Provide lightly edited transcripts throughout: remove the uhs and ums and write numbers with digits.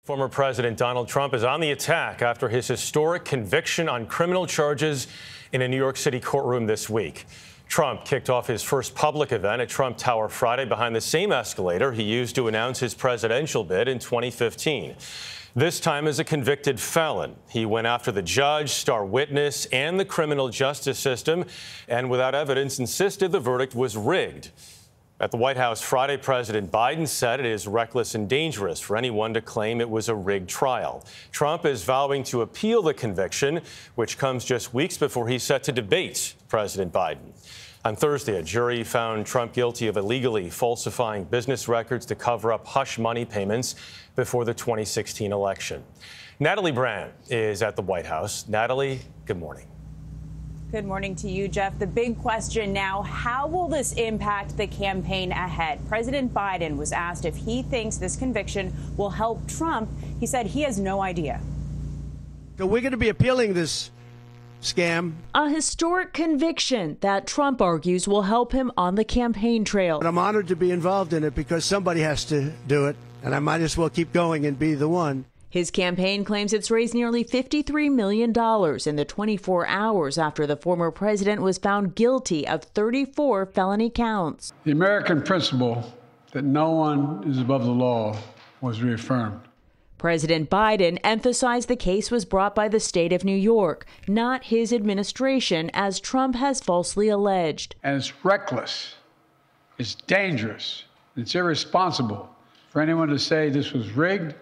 Former President Donald Trump is on the attack after his historic conviction on criminal charges in a New York City courtroom this week. Trump kicked off his first public event at Trump Tower Friday behind the same escalator he used to announce his presidential bid in 2015. This time as a convicted felon. He went after the judge, star witness, and the criminal justice system, and without evidence insisted the verdict was rigged. At the White House Friday, President Biden said it is reckless and dangerous for anyone to claim it was a rigged trial. Trump is vowing to appeal the conviction, which comes just weeks before he's set to debate President Biden. On Thursday, a jury found Trump guilty of illegally falsifying business records to cover up hush money payments before the 2016 election. Natalie Brand is at the White House. Natalie, good morning. Good morning to you, Jeff. The big question now, how will this impact the campaign ahead? President Biden was asked if he thinks this conviction will help Trump. He said he has no idea. So we're going to be appealing this scam. A historic conviction that Trump argues will help him on the campaign trail. And I'm honored to be involved in it because somebody has to do it, and I might as well keep going and be the one. His campaign claims it's raised nearly $53 million in the 24 hours after the former president was found guilty of 34 felony counts. The American principle that no one is above the law was reaffirmed. President Biden emphasized the case was brought by the state of New York, not his administration, as Trump has falsely alleged. And it's reckless, it's dangerous, it's irresponsible for anyone to say this was rigged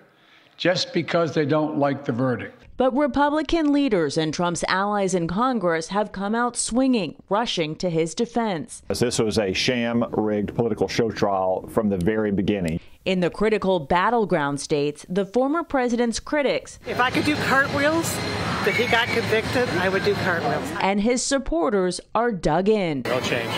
just because they don't like the verdict. But Republican leaders and Trump's allies in Congress have come out swinging, rushing to his defense. This was a sham-rigged political show trial from the very beginning. In the critical battleground states, the former president's critics, if I could do cartwheels, if he got convicted, I would do cartwheels. And his supporters are dug in. No change.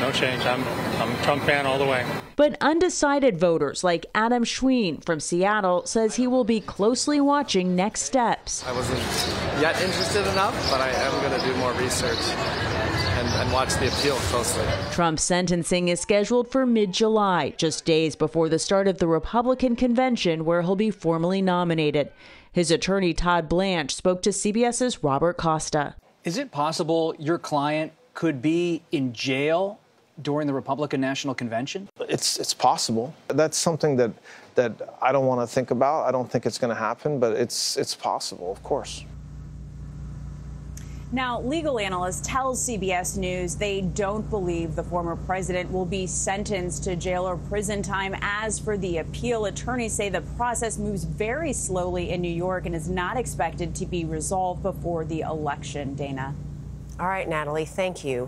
No change. I'm a Trump fan all the way. But undecided voters like Adam Schween from Seattle says he will be closely watching next steps. I wasn't yet interested enough, but I am going to do more research and watch the appeal closely. Trump's sentencing is scheduled for mid-July, just days before the start of the Republican convention where he'll be formally nominated. His attorney, Todd Blanche, spoke to CBS's Robert Costa. Is it possible your client could be in jail during the Republican National Convention? It's possible. That's something that I don't want to think about. I don't think it's going to happen, but it's possible, of course. Now, legal analysts tell CBS News they don't believe the former president will be sentenced to jail or prison time. As for the appeal, attorneys say the process moves very slowly in New York and is not expected to be resolved before the election. Dana. All right, Natalie, thank you.